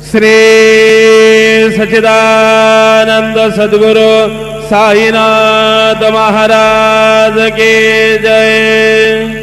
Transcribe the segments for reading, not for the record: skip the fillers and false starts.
श्री सच्चिदानंद सद्गुरु साईनाथ महाराज की जय।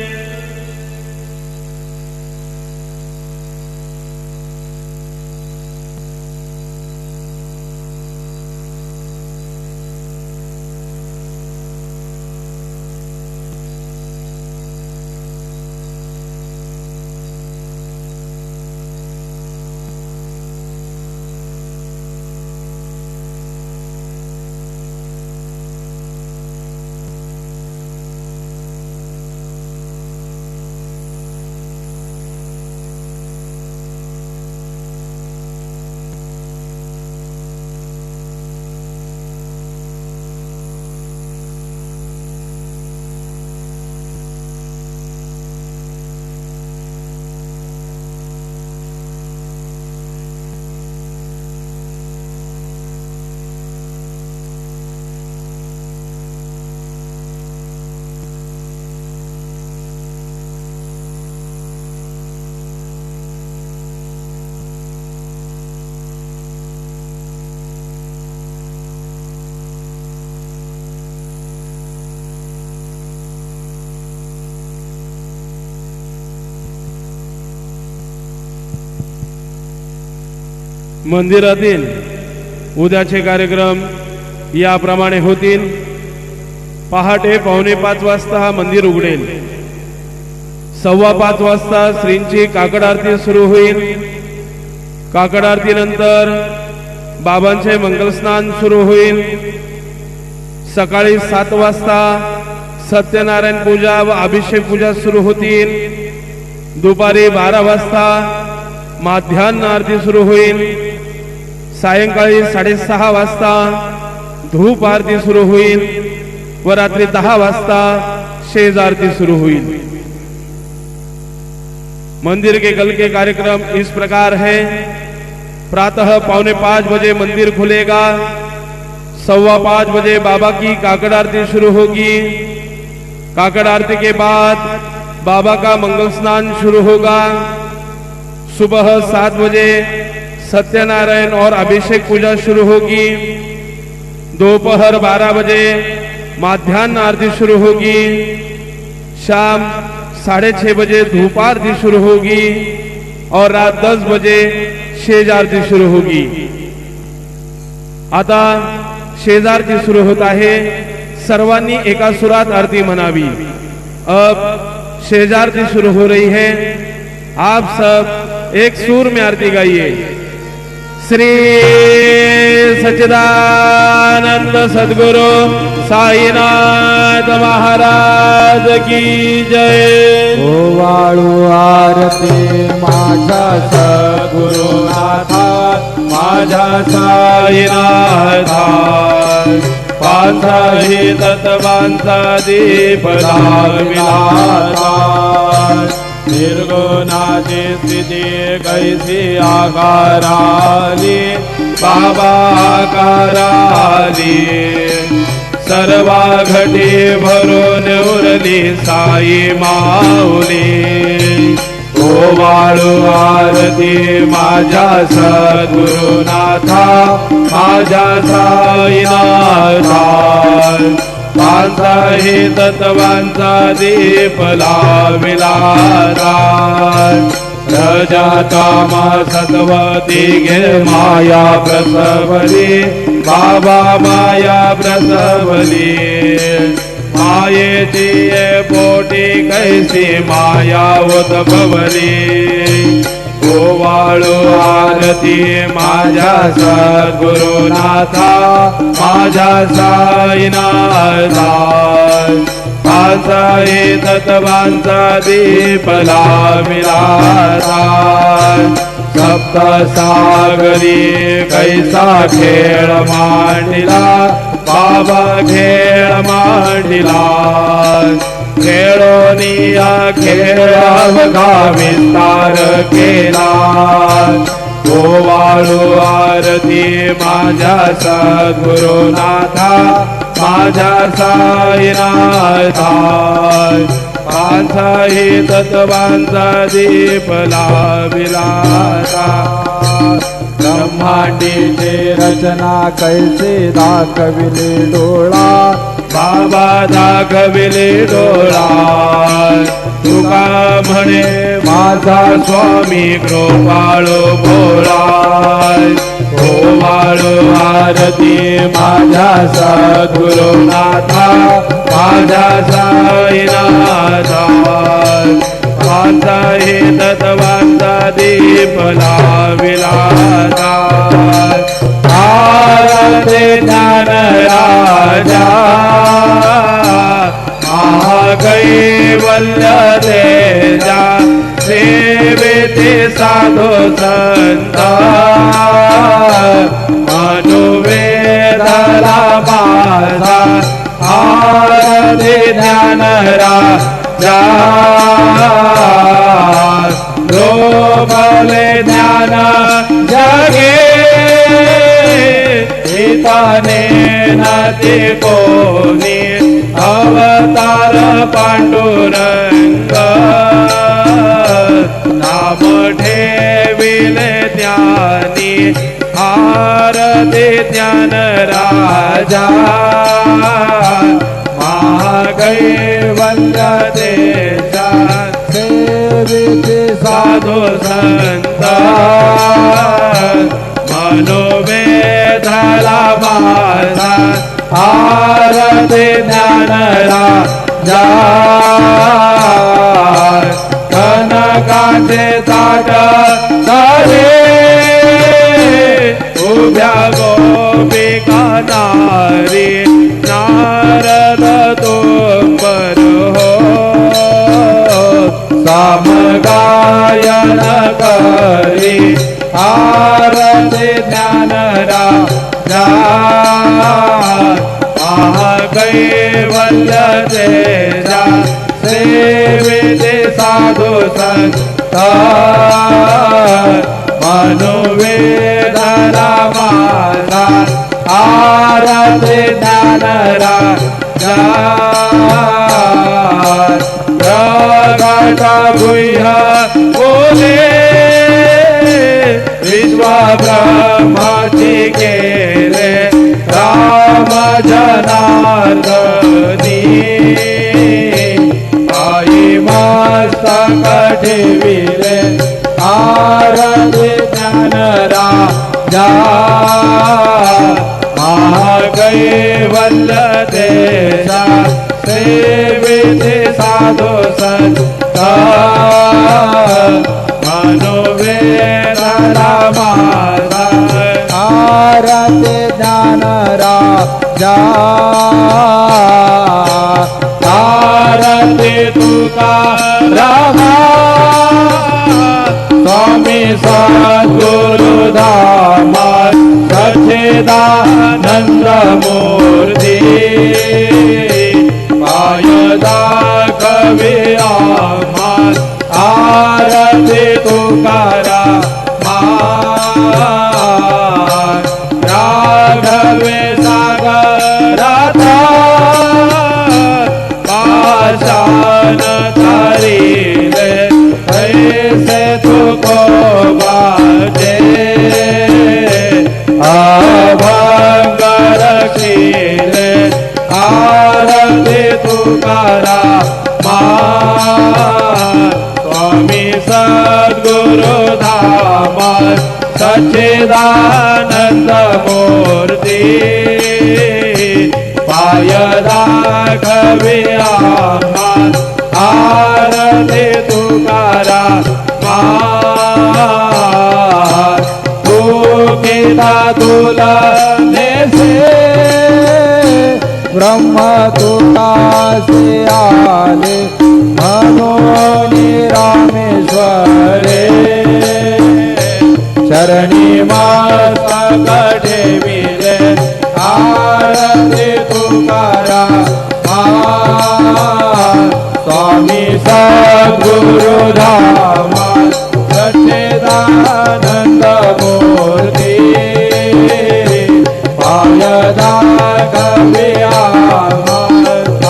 मंदिरातील उद्याचे कार्यक्रम याप्रमाणे होतील। पहाटे 4:45 वाजता मंदिर उघडेल। 5:15 वाजता श्रींची काकड आरती सुरू होईल। काकड आरतीनंतर बाबांचे मंगलस्नान सुरू होईल। सकाळी 7 वाजता सत्यनारायण पूजा व अभिषेक पूजा सुरू होतील। दुपारी 12 वाजता माध्यान्ह आरती सुरू होईल। सायंकाळी 6:30 वाजता धूप आरती सुरू होईल व रात्री 10 वाजता शेज आरती सुरू होईल। मंदिर के कल के कार्यक्रम इस प्रकार है। प्रातः 4:45 बजे मंदिर खुलेगा। 5:15 बजे बाबा की काकड़ आरती शुरू होगी। काकड़ आरती के बाद बाबा का मंगल स्नान शुरू होगा। सुबह 7 बजे सत्यनारायण और अभिषेक पूजा शुरू होगी। दोपहर 12 बजे माध्यान्ह आरती शुरू होगी। शाम 6:30 बजे धूप आरती शुरू होगी और रात 10 बजे शेज आरती शुरू होगी। आता शेज आरती सुरू होत आहे। सर्वांनी एका सुरात आरती म्हणावी। अब शेज आरती शुरू हो रही है। आप सब एक सुर में आरती गाइए। श्री सच्चिदानंद सद्गुरु साईनाथ महाराज की जय। ओवाळू आरती माझा सद्गुरुनाथा, माझा साईनाथा। पांचाही तत्वांचा दीप लाविला। निर्गुणाची स्थिती कैसी आकाराली, बाबा आकाराली। सर्वा घटी भरून उरली साई माऊली। ओवाळू आरती माझ्या सद्गुरुनाथा, माझ्या साईनाथा। पांचाही तत्वांचा दीप लाविला। रजा तामा सत्व तिघे माया प्रसवली, बाबा माया प्रसवली। मायेची पोटी कैसी माया उद्भवली। ओवाळू आरती माझ्या सद्गुरुनाथा, माझ्या साईनाथा। पांचाही तत्वांचा दीप लाविला। सप्त सागरी कैसा खेळ मांडिला, बाबा खेळ मांडिला। खेळोनिया खेळावघा विस्तार केला। ओवाळू आरती माझ्या सद्गुरुनाथा, माझ्या साईनाथा। पांचाही तत्वांचा दीप लाविला। ब्रह्मांडीचे रचना कैसे दाखविले डोळा बाबा दाखविले डोळा तुका म्हणे माझा स्वामी कृपाळू भोळा ओवाळू आरती माझ्या सद्गुरुनाथा माझ्या साईनाथा माझा हे तत्वांचा दीप लाविला आरती ज्ञान राजा महाकैवल्य तेजा सेवेते साधू संत मनुवेदला माझा आरती ज्ञान राजा लोभले ज्ञान जगे हिताने नदी कोणी अवतार पांडुरंग नाम ठेविले ज्ञानी आरती ज्ञान राजा महाकैवल्य देशा सेविते साधू संत मनोवेदला माझा आरती ज्ञान राजा कनकाचे ताट तरे उभ्या गोपिका नारी नारद तुंबर हो समगायन करी आरती ज्ञान राजा महाकैवल्य तेजा सेविते साधू संत मनुवेदला माझा आरती ज्ञान राजा प्रगट गुह्य बोले विश्वा ब्रह्माची केले राम जनार्दनी आई मस्तक ठेविले आरती ज्ञान राजा महाकैवल्य देशा सेविते साधू संत मनोवेदला माझा आरती ज्ञान राजा आरती तुकारामा स्वामी सद्गुरुधामा सच्चिदानंद मूर्ती पाय दाखवे आम्हा आरती तुकारामा राघवे सागराता पाषाण तारिले ऐसे तुको बाजे अभंग रखिले आरती तुकारामा स्वामी सद्गुरुधामा सच्चिदानंद मूर्ती पाय दाखवे आम्हा आरती तुकारामा तुकिता तुला नेसे ब्रह्म तुकासे आले मनोनी रामेश्वरे चरणी मस्तक ठेविले आरती तुकारामा स्वामी सद्गुरुधामा सच्चिदानंद मूर्ती पाय दाखवे आम्हा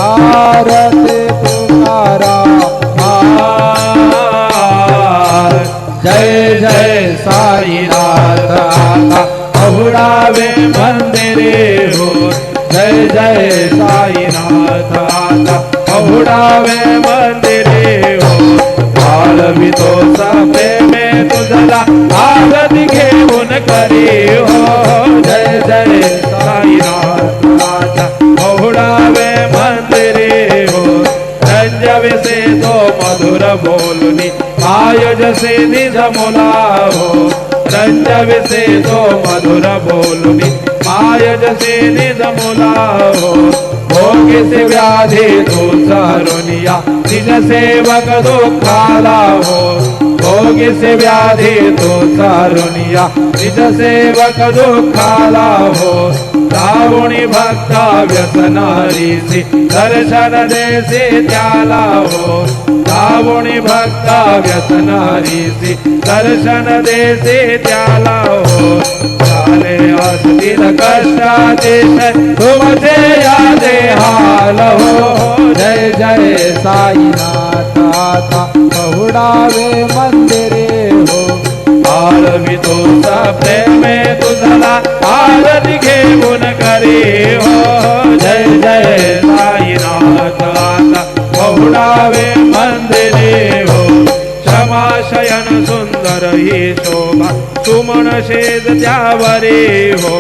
आरती तुकारामा जय जय साईनाथ आता पहुडावे मंदिरे हो जय जय साईनाथ आता पहुडावे मंदिरे हो आळवितो प्रेमे तुझला आरती घेऊन करी हो जय जय साईनाथ आता पहुडावे मंदिरे हो रंजविसे तो मधुर बोलुनी माय जसे निज मुला हो रंजविसे तो मधुर बोलुनी माय जसे निज मुला हो भोगिसे व्याधी तो चारुनिया निज सेवक दुःखाला हो भोगिसे व्याधी तो चारुनिया निज सेवक दुःखाला हो रावणी भक्ता व्यसनारीसी दर्शन देसी त्याला हो रावणी भक्ता व्यसनारीसी दर्शन देसी त्याला हो झाले असतील कष्टातिशय तुमचे यादे हाल हो जय जय साईनाथ आता पहुडावे मंदिरे हो आळवितो प्रेमे तुझला आरती घेऊन करे हो जय जय साईनाथ आता पहुडावे मंदिरे हो क्षमाशयन सुंदर ही शोभा सुमन शेज त्यावरे हो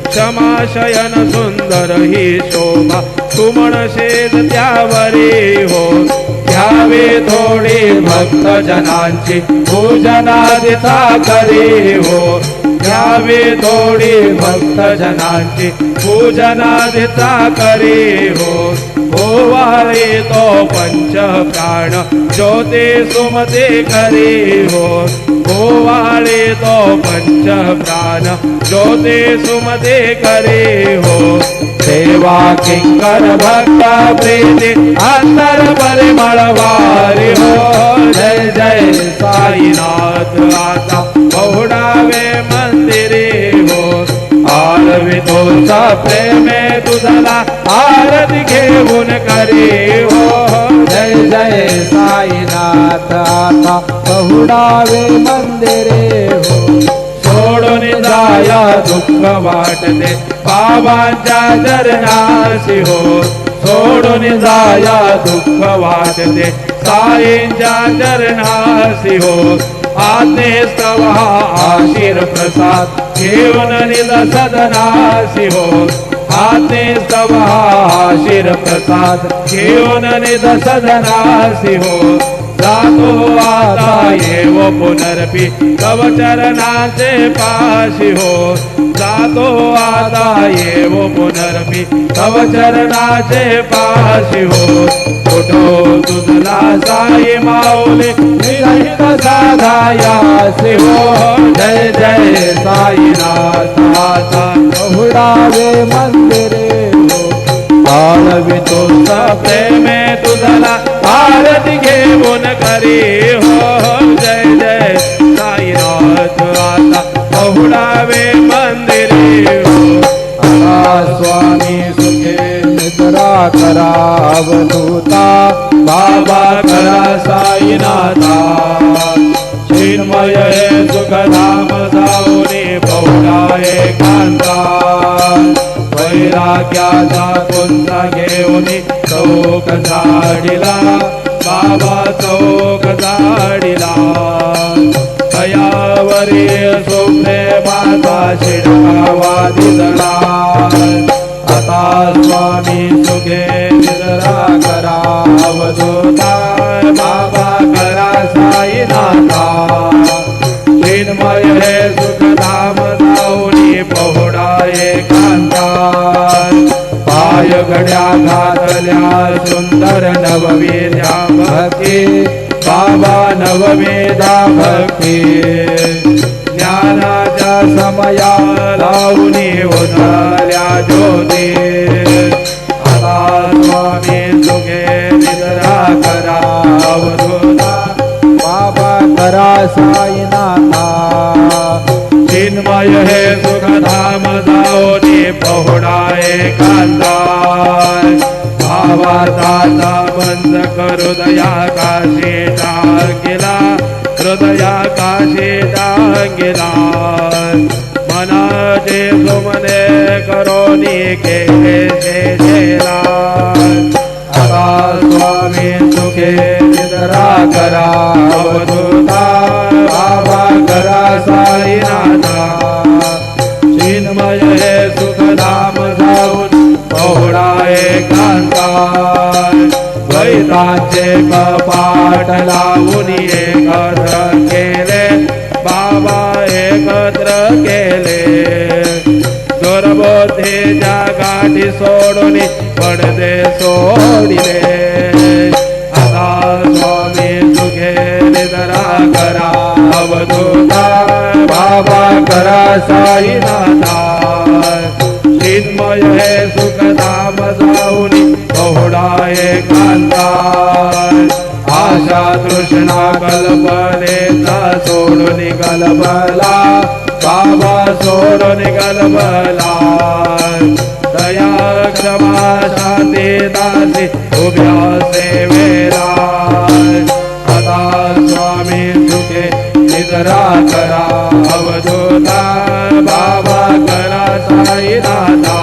क्षमाशयन सुंदर ही शोभा सुमन शेज त्यावरे हो घ्यावे थोडी भक्त जनांची पूजनादिता करे हो घ्यावे थोडी भक्त जनांची पूजनादिता करे हो ओवाळे तो पंच प्राण ज्योते सुमते करे हो ओवाळे तो पंच प्राण ज्योते सुमते करे हो सेवा किंकर भक्त प्रीती अंतर परिमळवारी हो जय जय साईनाथ आता पहुडावे मंदिरे हो आळवितो प्रेमे तुझला आरती घेऊन करे हो जय जय साईनाथ आता पहुडावे मंदिरे हो सोडून जाया दुःख वाटते बाबांच्या चरणाशी हो सोडून जाया दुःख वाटते साईंच्या चरणाशी हो आज्ञेस्तव आशीर प्रसाद घेऊन निज सदनाशी हो आज्ञेस्तव आशीर प्रसाद घेऊन निज सदनाशी हो जातो आता येव पुनर्पी तव चरणाचे पाशी हो जातो आता येव पुनर्पी तव चरणाचे पाशी हो कुठो तुझला साई माऊली निरहित साधायासी हो जय जय साईनाथ आता पहुडावे मंदिरे हो आळवितो प्रेमे तुझला आरती घेऊन करे हो जय जय साईनाथ आता पहुडावे मंदिरे हो स्वामी सुखे निद्रा करावधूता बाबा करा साईनाथा चिन्मय सुखधाम जाऊनी पहुडाए कांता वैराग्याचा कोणता घेऊनी चौक झाडिला बाबा चौक झाडिला कयावरी सुप्रेमाचा शिडकावा दिसला आता स्वामी सुखे निद्रा करा अवधूता बाबा करा साईनाथा चिन्मय हे सुखधाम जाऊनी पहुडाए कांता पाय घड्या घातल्या सुंदर नववेद्या भक्ती बाबा नववेदा भक्ती ज्ञानाच्या समया लावणी उजळल्या ज्योती आता स्वामी सुखे निद्रा करा अवधूता बाबा करा साईनाथा चिन्मय हे सुखधाम जाऊनी पहुडाए कांता भावाचा बंद करू दया काशी टाकीला हृदयाकाशी टांगिला मनाचे सुमने करोनी केला आता स्वामी सुखे निद्रा करा अवधूता बाबा करा साईनाथा चिन्मय हे सुखधाम जाऊन पहुडा एकांता द्वैतांचे कपाट लावून एकत्र केले बाबा एकत्र केले दुर्बुद्धीच्या गाठी सोडून पडदे सोडिले आता स्वामी सुखे निद्रा करा अवधूता बाबा करा साईनाथा चिन्मय हे सुखधाम जाऊन पहुडा एकांता आशा तृष्णा कल्पनेचा सोडून गलबला बाबा सोडून गलबला दया क्षमा शांती दासी उभ्या सेवेला आता स्वामी सुखे निद्रा करा अवधूता बाबा करा साईनाथा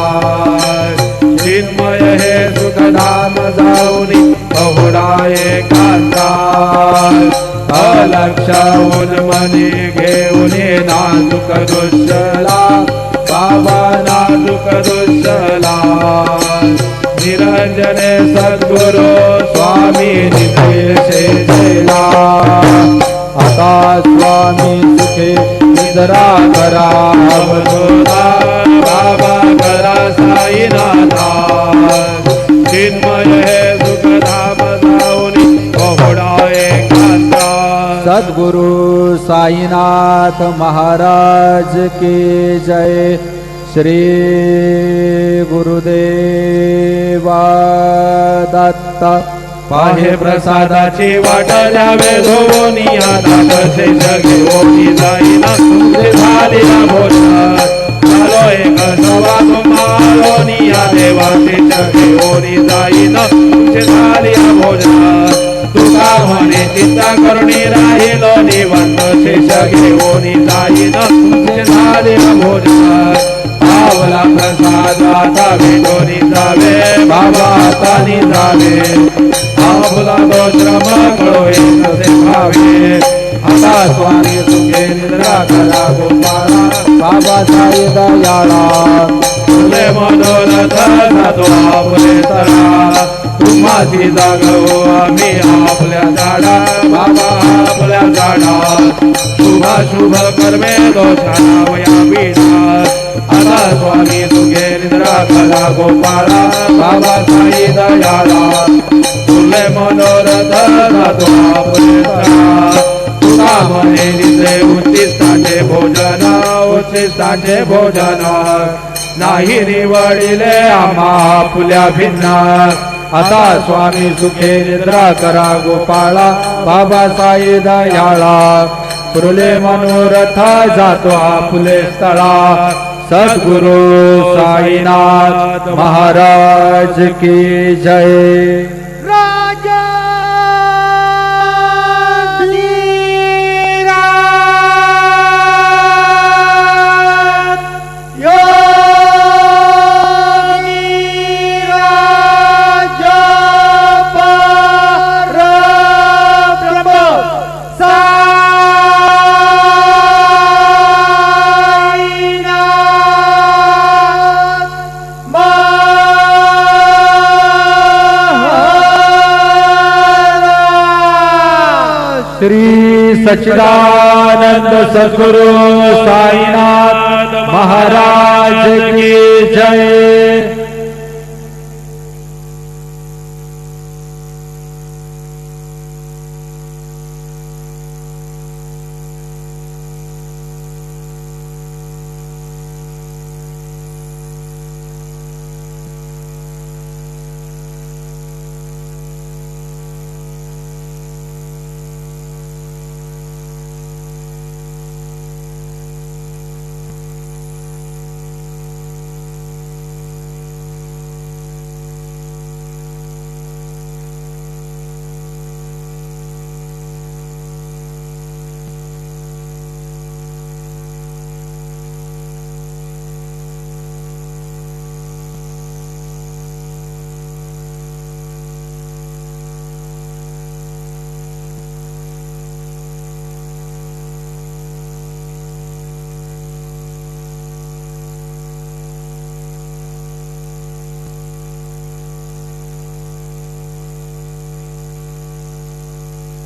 चिन्मय हे सुखधाम जाऊन पहुडा एकांता अलक्षाहून मनी घेऊन नाजुक दुष्ला बाबा नाजुक दुष्ला निरंजने सद्गुरु स्वामी निदेशे दिला आता स्वामी सुखे निद्रा करा अवधूता बाबा करा साईनाथा चिन्मय हे सुखधाम जाऊन पहुडा एकांता सद्गुरु साईनाथ महाराज की जय श्री गुरुदेवा दत्त पाहे प्रसादाची वाटल्या वेधोनिया दादशे घेऊनी जाईना तुमचे झालेला भोजन झालो एक सवा तुम्हालोनिया देवाचे घेऊनी जाईना तुमचे झालेला भोजन तुका म्हणे चिंता करुणी राहिलो निवंत शेष घेऊनी जाईना तुमचे झालेला भोजन पावला प्रसाद आता भेटोनी जावे बाबा आता जावे आपला तो श्रम कळोय कसे भावे आता स्वामी सुखे निद्रा करा गोपाळा बाबा साई दयाळा तुले मनोरथ साधो आपले तळा तुम्हाची जागो आम्ही आपल्या झाडा बाबा आपल्या झाडा शुभ कर्मे दोषाना वया पीठा आता स्वामी सुखे निद्रा करा गोपाळा बाबा साई दयाळा तुले मनोरथ साधो आपले तळा तुला म्हणे निद्रे उच्चिष्टाचे भोजन नाही निवडिले आम्हा आपुल्या भिन्न आता स्वामी सुखे निद्रा करा गोपाळा बाबा साई दयाळा पुरले मनोरथा जातो आपुले स्थळा सद्गुरु साईनाथ महाराज की जय श्री सच्चिदानंद सद्गुरु साईनाथ महाराज की जय।